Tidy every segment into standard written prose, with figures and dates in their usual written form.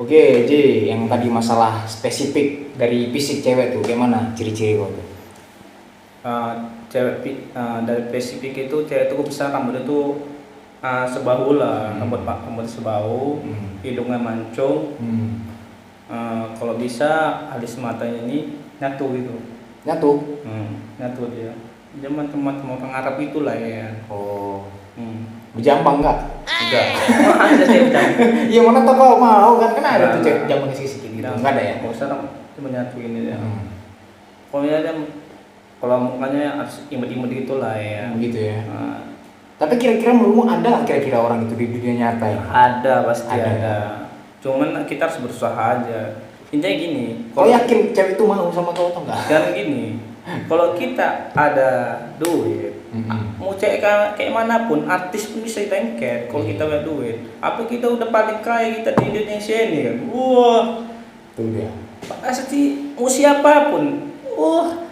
Oke, J, yang tadi masalah spesifik dari fisik cewek tuh, gimana ciri-ciri kau tuh? Eh, dari spesifik itu cewek itu bisa rambutnya tuh sebahu lah, rambut sebahu, Hmm. hidungnya mancung. Hmm. Kalau bisa alis matanya ini nyatu gitu. Nyatu. Nyatu dia. Zaman teman-teman orang Arab itulah ya. Oh, Hmm. berjambang nggak? Enggak. Ada sih udah. Iya mana tau kau mau kan ada tuh Nah, cewek jambang sisi gitu. Nggak ada ya? Nggak usah dong, cuma nyatu ini ya. Hmm. Pokoknya dia kalau mukanya harus imut-imut gitu lah ya. Begitu ya. Nah, Tapi kira-kira menurutmu ada nggak kira-kira orang itu di dunia nyata ya? ada pasti Ada. ada. Cuman kita harus berusaha aja. Intinya gini, Kau yakin cewek itu mau sama kau atau enggak? dan gini, kalau kita ada duit, mau cek kayak manapun, artis pun bisa ditengket kalau kita ada duit. Apa kita udah paling kaya kita di Indonesia ini kan? Wah, Tuh dia. pasti mau siapapun,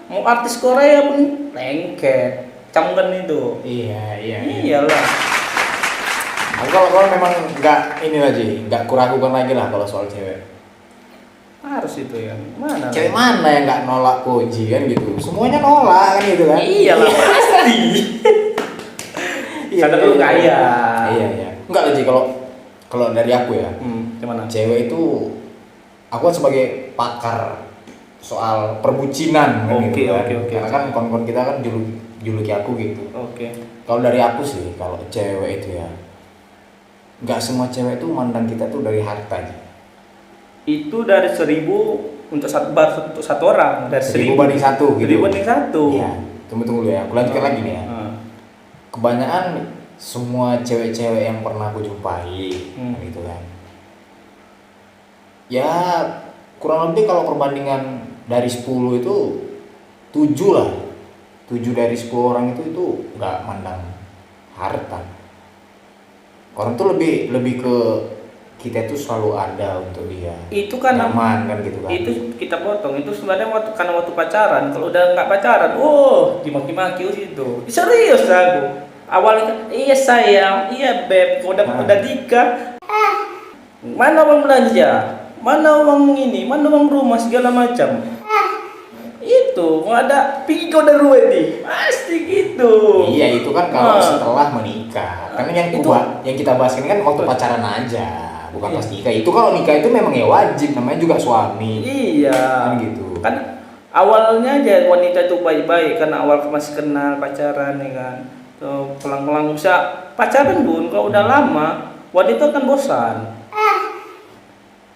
mau artis Korea pun lengket, canggen itu. Iya. Iyalah, Nah, kalau memang nggak ini lagi, nggak kuragukan lagi lah kalau soal cewek. harus itu ya. Mana? Cewek mana yang nggak nolak Koji kan gitu? Semuanya nolak kan gitu kan? Iyalah pasti. Iya, Karena lu kaya. Iya. Enggak lagi kalau kalau dari aku ya. Gimana? Cewek itu aku kan sebagai pakar soal perbucinan kan Oke, gitu kan. oke. Karena kan kawan-kawan kita kan juluki aku gitu. Oke. Kalau dari aku sih kalau cewek itu ya nggak semua cewek itu mandang kita tuh dari harta aja. Itu dari 1.000 untuk satu orang, dari 1.000 banding 1 gitu. 1.000 banding 1. Iya. Tunggu dulu ya. Aku lanjutkan lagi nih ya. Kebanyakan semua cewek-cewek yang pernah aku jumpai gitu kan. Ya kurang lebih kalau perbandingan dari 10 itu 7 lah. 7 dari 10 orang itu nggak mandang harta. Orang tuh lebih ke kita itu selalu ada untuk dia. Itu kan nyaman kan gitu kan. Itu kita potong. Itu sebenarnya karena waktu pacaran. Kalau udah nggak pacaran, dimaki-maki itu. Serius aku. Awalnya kan, iya sayang, iya beb, kalau udah nikah, mana uang belanja, mana uang ini, mana uang rumah segala macam. Itu mau ada pigo dari duit nih, pasti gitu. Iya itu kan kalau setelah menikah. Karena yang kita bahas ini kan waktu pacaran aja, bukan pas nikah. Itu kalau nikah itu memang ya wajib, namanya juga suami. Iya. Kan gitu. Kan awalnya aja wanita itu baik-baik, karena awal masih kenal pacaran ya kan. Tuh pelang-pelang bisa pacaran pun kalau udah lama wanita kan bosan.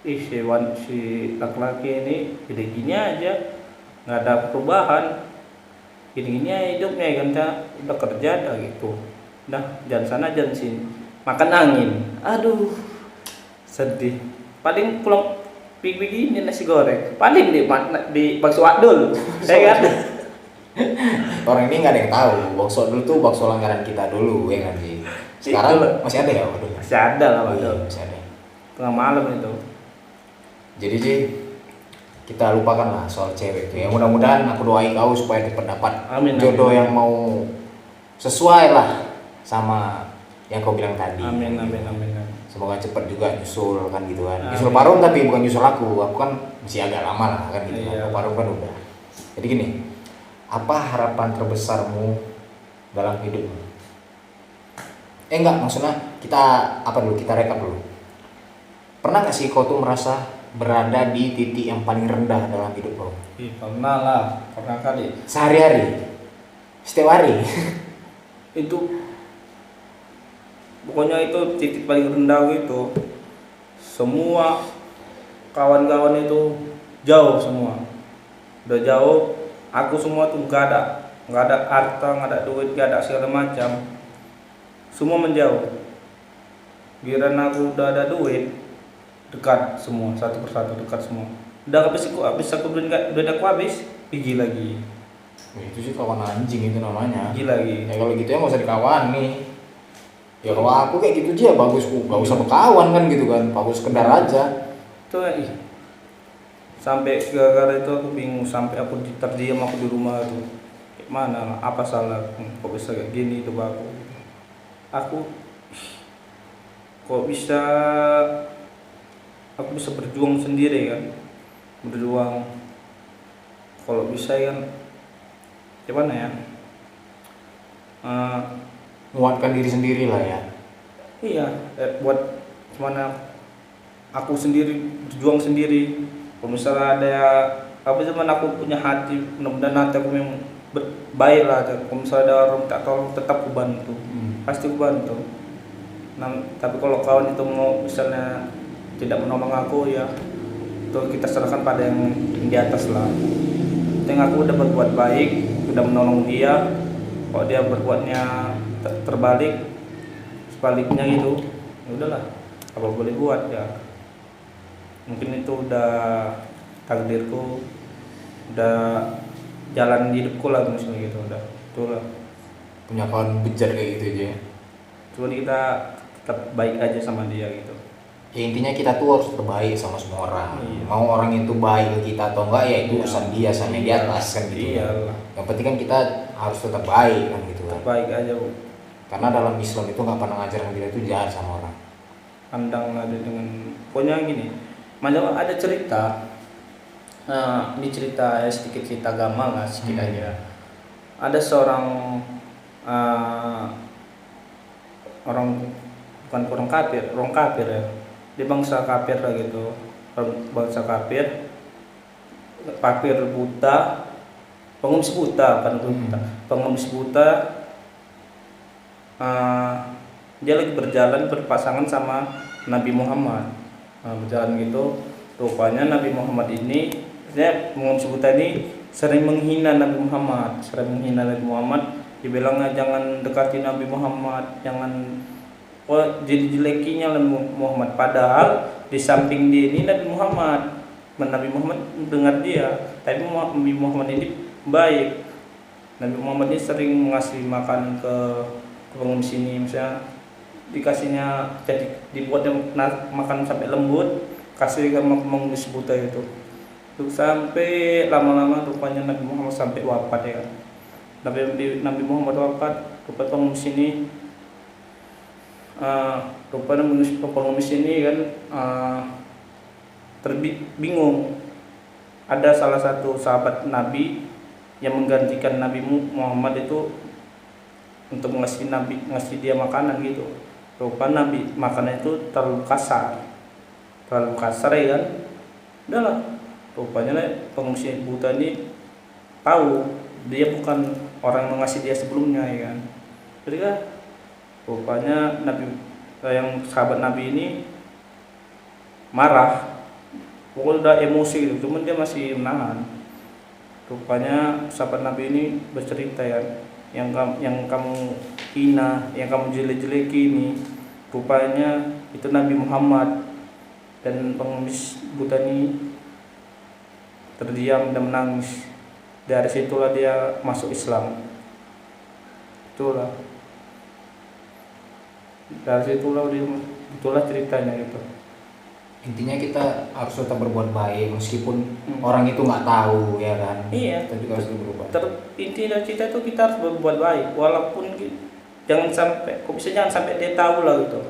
Si laki-laki ini gini-gini aja, nggak ada perubahan, gini-gini aja hidupnya kan, udah kerja dah gitu, dah jangan sana jangan sini, makan angin, aduh sedih. Paling pulang begini nasi goreng, paling di bakso adul, ya kan. Orang ini nggak ada yang tahu. Bakso dulu tuh bakso langgaran kita dulu ya kan sih. Sekarang masih ada ya waduh. Masih ada lah Iya, waduh. masih ada. Tengah malam itu. Jadi sih kita lupakan lah soal cewek itu ya. Mudah-mudahan aku doain kau supaya dapat jodoh yang mau sesuai lah sama yang kau bilang tadi. Amin. Semoga cepat juga nyusul kan gitu kan. Nyusul Parum tapi bukan nyusul aku. Aku kan masih agak lama lah kan gitu. Iya. Parum kan udah. Jadi gini, apa harapan terbesarmu dalam hidupmu? Enggak, maksudnya kita kita rekap dulu. Pernah gak sih kau tuh merasa berada di titik yang paling rendah dalam hidup kau? Pernah lah, pernah kali. Sehari-hari? Setiap hari? Itu pokoknya itu titik paling rendah gitu. Semua kawan-kawan itu jauh semua. Udah jauh, aku semua tuh nggak ada harta, nggak ada duit, nggak ada segala macam. Semua menjauh. Giliran aku udah ada duit, dekat semua, satu persatu dekat semua. Udah habis aku duit aku habis, pergi lagi. Itu sih kawan anjing itu namanya. Pergi lagi. Ya kalau gitu ya nggak usah dikawan nih. Ya kalau aku kayak gitu aja bagus, nggak usah berkawan kan gitu kan, bagus sekedar aja. Tuh sampai gara-gara itu aku bingung, sampai aku terdiam aku di rumah tuh. Kayak mana? Apa salah? Kok bisa kayak gini itu aku kok bisa aku bisa berjuang sendiri kan, berjuang kalau bisa kan gimana ya, Eh, Menguatkan diri sendiri lah ya. iya, buat gimana aku sendiri berjuang sendiri. Kalau misalnya ada apa zaman aku punya hati, mudah-mudahan hati aku memang baik lah. Kalau misalnya ada orang tak tolong, tetap aku bantu, pasti aku bantu. Nah, tapi kalau kawan itu mau misalnya tidak menolong aku, ya itu kita serahkan pada yang di atas lah. Yang aku udah berbuat baik, udah menolong dia. Kalau dia berbuatnya terbalik, sebaliknya gitu, ya udahlah, apa boleh buat ya. Mungkin itu udah takdirku, udah jalan hidupku lah misalnya gitu, udah itulah. Punya kawan bejat kayak gitu aja ya. Cuman kita tetap baik aja sama dia gitu. Ya intinya kita tuh harus terbaik sama semua orang. Iya. Mau orang itu baik ke kita atau enggak ya itu Iya. urusan dia sama yang di atas kan gitu. Iyalah, Yang penting kan kita harus tetap baik kan gitu kan. tetap baik aja Bu. Karena dalam Islam itu nggak pernah ngajarin kita itu jahat sama orang. Pandang ada dengan, pokoknya gini, macam ada cerita. Nah, ini cerita ya, sedikit cerita agama lah sedikit aja. Ada seorang orang, bukan orang kafir ya, dia bangsa kafir lah gitu, bangsa kafir buta, pengemis buta kan, pengemis buta. Dia lagi berjalan berpasangan sama Nabi Muhammad. Berjalan gitu, rupanya Nabi Muhammad ini, dia pengemis buta ini sering menghina Nabi Muhammad, dibilang jangan dekati Nabi Muhammad, jangan jadi jelekinya Muhammad. Padahal di samping dia ini Nabi Muhammad mendengar dia, tapi Nabi Muhammad ini baik. Nabi Muhammad ini sering mengasih makan ke pengemis ini, misalnya dikasihnya, jadi dibuatnya makan sampai lembut, kasih ke pengemis buta itu. Terus sampai lama-lama rupanya Nabi Muhammad sampai wafat ya. Nabi Muhammad wafat, rupanya pengemis ini pengemis ini kan bingung. Ada salah satu sahabat Nabi yang menggantikan Nabi Muhammad itu untuk ngasih dia makanan gitu. Rupanya makanan itu terlalu kasar ya kan. Udahlah, rupanya pengemis buta ini tahu dia bukan orang yang ngasih dia sebelumnya ya kan. Jadi kan rupanya yang sahabat Nabi ini marah, pokoknya udah emosi gitu, cuman dia masih menahan. Rupanya sahabat Nabi ini bercerita ya, yang kamu hina, yang kamu jelek-jeleki ini, rupanya itu Nabi Muhammad. Dan pengemis buta ini terdiam dan menangis. Dari situlah dia masuk Islam. Itulah ceritanya gitu. Intinya kita harus tetap berbuat baik meskipun orang itu nggak tahu ya kan. Iya. Kita juga harus berubah. Inti dari cerita itu kita harus berbuat baik, walaupun jangan sampai dia tahu lah gitu.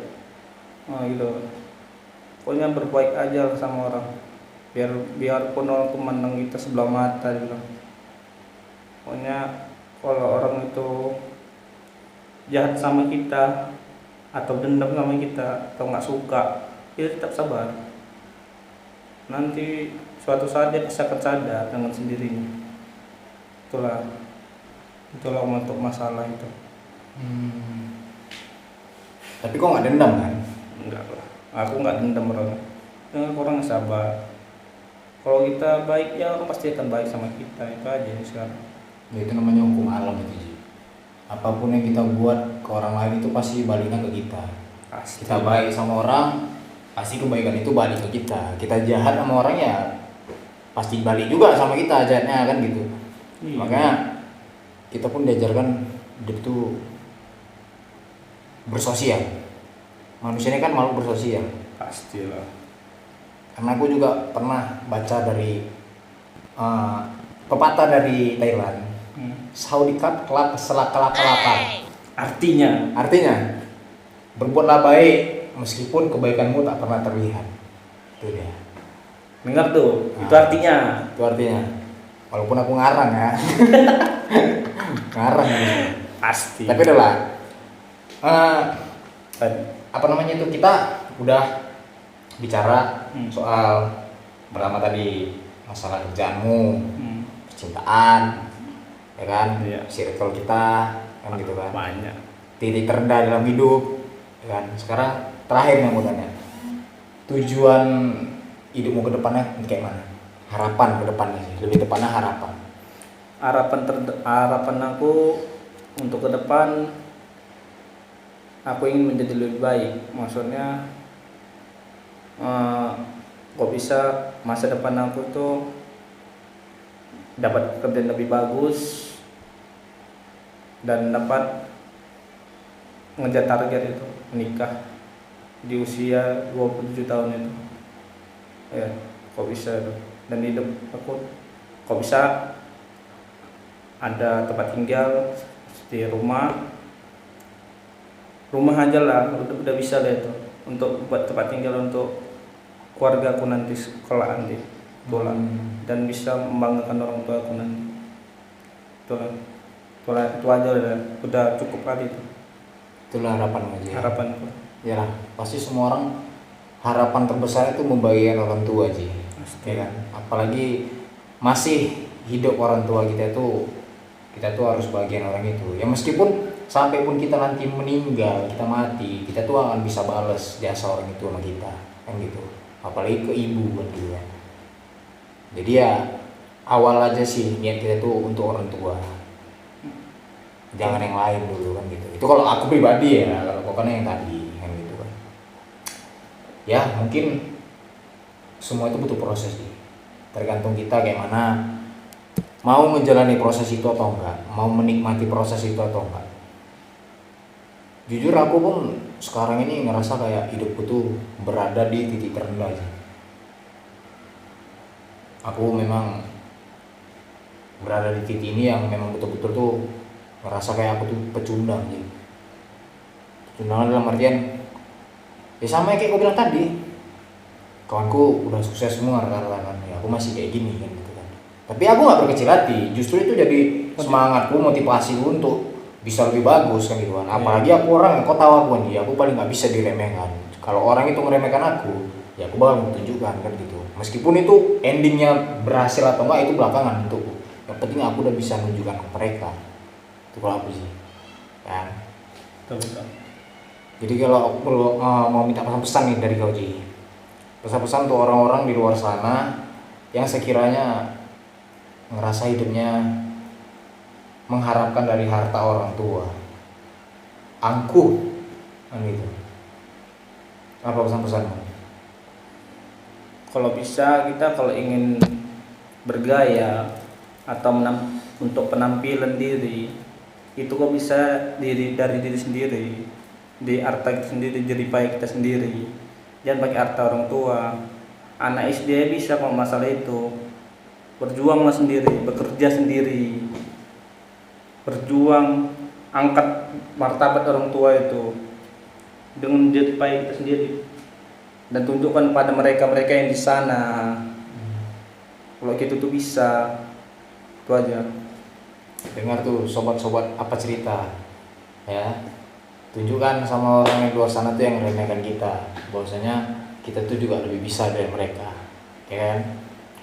Gitu. Pokoknya berbaik aja lah sama orang. Biarpun orang itu memandang kita sebelah mata gitu. Pokoknya kalau orang itu jahat sama kita atau dendam sama kita atau nggak suka, kita tetap sabar. Nanti suatu saat dia pasti akan sadar dengan sendirinya. Itulah untuk masalah itu. Tapi kok nggak dendam kan? Enggak lah, aku nggak dendam orang sabar. Kalau kita baik ya orang pasti akan baik sama kita, itu aja sekarang. Ya, itu namanya hukum alam itu Ji. Apapun yang kita buat ke orang lain itu pasti baliknya ke kita. Pasti. Kita baik sama orang, pasti kebaikan itu balik ke kita. Kita jahat sama orang ya pasti balik juga sama kita jahatnya kan gitu. Iya. Makanya kita pun diajarkan hidup itu bersosial. Manusia ini kan makhluk bersosial. Pastilah. Karena aku juga pernah baca dari pepatah dari Thailand. Saudikat kelak kelaparan. Artinya Artinya berbuatlah baik meskipun kebaikanmu tak pernah terlihat. Itu dia. Dengar tuh, itu Nah. artinya. Itu artinya. Walaupun aku ngarang ya. Ngarang gitu. Pasti. Tapi udah lah. Tadi. Apa namanya itu, kita udah bicara soal pertama tadi masalah kerjaanmu, percintaan, ya kan, Iya. circle kita, kan gitu kan, Banyak. titik terendah dalam hidup, ya kan. Sekarang terakhir yang mau tanya, tujuan hidupmu ke depannya kayak mana? Harapan ke depannya sih, lebih tepatnya harapan. Harapan aku untuk ke depan, aku ingin menjadi lebih baik. Maksudnya kok bisa masa depan aku tuh dapat kerjaan lebih bagus dan dapat ngejar target itu menikah di usia 27 tahun itu. Ya, kok bisa itu. Dan hidup aku kok bisa ada tempat tinggal di rumah aja lah, udah bisa lah itu untuk buat tempat tinggal untuk keluarga aku nanti sekolah nanti itulah. Dan bisa membanggakan orang tua aku nanti itulah itu aja udah cukup kali itu Itulah harapan aja. harapanku. Ya lah, pasti semua orang harapan terbesar itu membahagiakan orang tua aja, Pasti. ya kan. Apalagi masih hidup orang tua kita tuh harus bahagian orang itu. Ya meskipun sampai pun kita nanti meninggal, kita mati, kita tuh akan bisa balas jasa orang itu sama kita, kan gitu. Apalagi ke ibu kan gitu kan. Jadi ya awal aja sih niat kita tuh untuk orang tua, jangan yang lain dulu kan gitu. Itu kalau aku pribadi ya, kalau pokoknya yang tadi kan gitu kan. Ya mungkin semua itu butuh proses sih, tergantung kita kayak mana mau menjalani proses itu atau enggak, mau menikmati proses itu atau enggak. Jujur aku pun sekarang ini ngerasa kayak hidupku tuh berada di titik terendah sih. Aku memang berada di titik ini yang memang betul-betul tuh ngerasa kayak aku tuh pecundang sih. Pecundang dalam artian ya sama kayak kau bilang tadi, kawanku udah sukses semua rata-rata kan, ya aku masih kayak gini kan gitu kan. Tapi aku nggak berkecil hati, justru itu jadi semangatku, motivasiku untuk bisa lebih bagus kan gitu kan. Apalagi aku orang, kau tahu aku kan, aku paling nggak bisa diremehkan. Kalau orang itu meremehkan aku, ya aku bakal menunjukkan kan gitu. Meskipun itu endingnya berhasil atau enggak itu belakangan untukku. Yang penting aku udah bisa menunjukkan ke mereka. Itu kalau aku sih, kan. Betul. Jadi kalau aku mau minta pesan-pesan nih dari kau Ji, pesan-pesan untuk orang-orang di luar sana yang sekiranya ngerasa hidupnya mengharapkan dari harta orang tua, angkuh kan gitu. Apa pesan-pesanmu? Kalau bisa kita kalau ingin bergaya atau untuk penampilan diri itu kok bisa dari diri sendiri, di harta kita sendiri, dari baik kita sendiri, jangan pakai harta orang tua. Anak SD bisa kok masalah itu, berjuanglah sendiri, bekerja sendiri, berjuang angkat martabat orang tua itu dengan jadi baik kita sendiri dan tunjukkan pada mereka yang di sana kalau gitu tuh bisa. Itu aja. Dengar tuh sobat-sobat apa cerita ya, tunjukkan sama orang yang di luar sana tuh yang meremehkan kita bahwasanya kita tuh juga lebih bisa dari mereka, ya kan.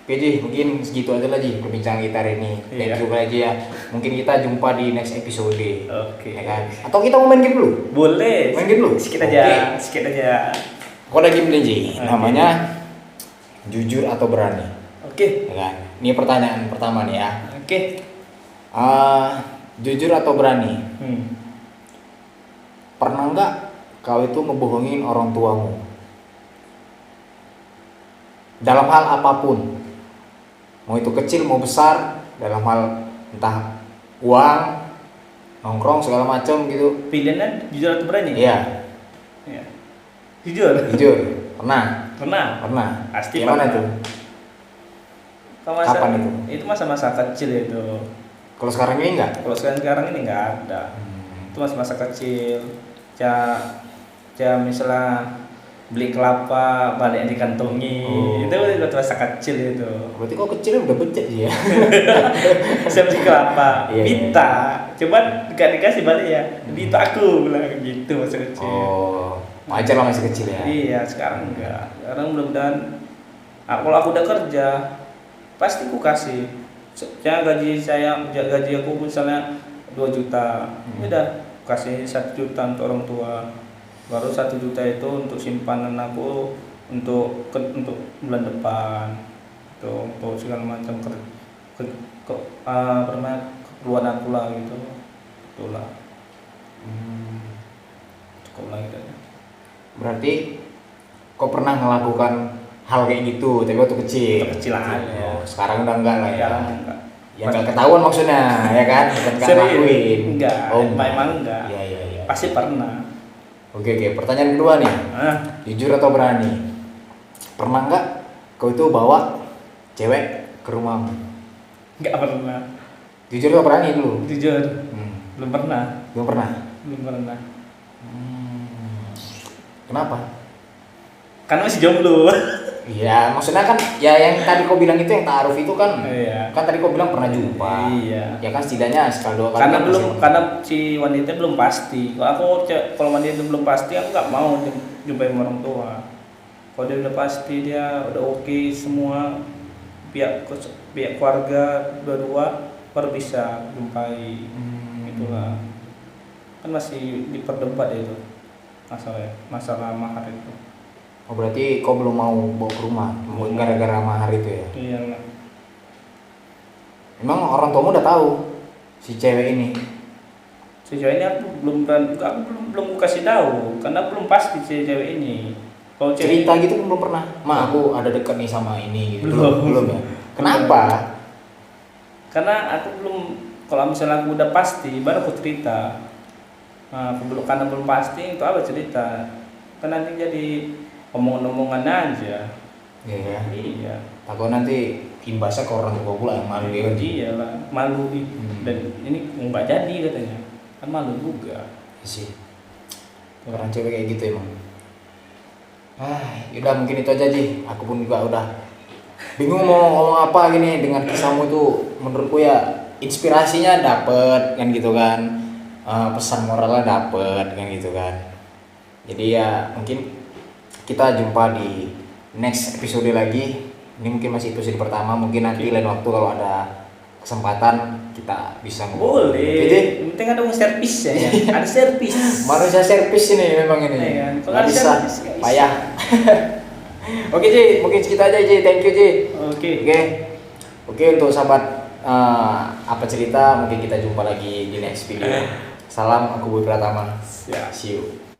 Oke Ji, mungkin segitu aja lah Ji perbincangan kita hari ini. Thank you aja ya. Mungkin kita jumpa di next episode. Oke. Ya kan? Atau kita mau main game dulu? Boleh. Main game dulu? Sedikit aja. Sedikit aja. Kau ada game nih Ji, Oke. namanya jujur atau berani. Oke. Ya kan? Ini pertanyaan pertama nih ya. Oke. Jujur atau berani? Hmm. Pernah nggak kau itu ngebohongin orang tuamu? Dalam hal apapun, mau itu kecil mau besar, dalam hal entah uang, nongkrong segala macam gitu. Pilihannya jujur atau berani? Iya, Ya. Jujur. jujur. Pernah? Pernah. Pasti Gimana pernah. tuh? Masa, Kapan itu? Itu masa-masa kecil itu. Kalau sekarang ini enggak? Kalau sekarang ini nggak ada. Itu masa-masa kecil. Ja misalnya beli kelapa balik dikantongi. Oh. Itu waktu masa kecil itu. Berarti kok kecilnya udah becek sih ya. Saya beli kelapa, Iya, minta, cuman gak dikasih balik ya. Itu aku bilang gitu masa kecil. Oh, wajar lah masih kecil ya. Iya, sekarang enggak. Sekarang mudah-mudahan kalau aku udah kerja pasti aku kasih. Ya gaji aku misalnya 2 juta. Udah kasih 1 juta untuk orang tua. Baru 1 juta itu untuk simpanan aku untuk bulan depan. Untuk segala macam keperluan aku lah gitu. Itulah. Cukup lah gitu. Berarti kau pernah melakukan hal kayak gitu tapi waktu kecil. Kecil aja. Oh, sekarang udah enggak lah ya. Sekarang enggak. Ya enggak ketahuan maksudnya, ya kan? Bukan enggak Serius? lakuin. Enggak, Oh, memang enggak. Iya, iya, iya. Pasti pernah. Oke, pertanyaan kedua nih. Jujur atau berani? Pernah enggak kau itu bawa cewek ke rumahmu? Enggak pernah. Jujur atau berani dulu? Jujur, Hmm. belum pernah. Belum pernah. Belum pernah. Kenapa? Karena masih jomblo. Iya, maksudnya kan ya yang tadi kau bilang itu yang ta'aruf itu kan. Iya. Kan tadi kau bilang pernah jumpa. Iya. Ya kan setidaknya sekali dua kali. Karena kan belum, masih- karena si wanita belum pasti. Kalau wanita itu belum pasti, aku nggak mau jumpai sama orang tua. Kalau dia udah pasti, dia udah oke semua, pihak keluarga dua-dua baru bisa jumpai. Itulah. Kan masih diperdebat itu masalah mahar itu. Oh, berarti kau belum mau bawa ke rumah gara-gara mahar itu ya? Iya lah. Emang orang tuamu udah tahu si cewek ini? Sejauh ini aku belum kasih tahu karena belum pasti si cewek ini. Kalau cewek Cerita gitu kan belum pernah. Ma, aku ada dekat nih sama ini gitu. Belum. Belum ya? Kenapa? karena aku belum, kalau misalnya aku udah pasti baru aku cerita. Nah, karena belum pasti itu apa cerita? Kan nanti jadi omongan-omongan aja. Iya ya. Iya. Takut nanti imbasnya ke orang tua pula yang malu dia kan. Iyalah, malu nih. Dan ini nggak jadi katanya. Kan malu juga. Iya sih. Orang cewek kayak gitu emang. Yaudah mungkin itu aja Ji. Aku pun juga udah bingung mau ngomong apa gini dengan kisahmu itu. Menurutku ya inspirasinya dapet kan gitu kan. Pesan moralnya dapet kan gitu kan. Jadi ya mungkin kita jumpa di next episode lagi. Ini mungkin masih episode pertama. Mungkin nanti lain waktu kalau ada kesempatan kita bisa ngobrol. Boleh. Oke, Ji? Yang penting ada servis ya. Ada servis. Manusia servis ini memang ini. Iya, kalau Nggak ada bisa, servis, nggak bisa. payah. Oke Ji, mungkin segitu aja Ji. Thank you Ji. Oke. Oke untuk sahabat apa cerita mungkin kita jumpa lagi di next video. Salam, aku Budi Pratama. Ya. See you.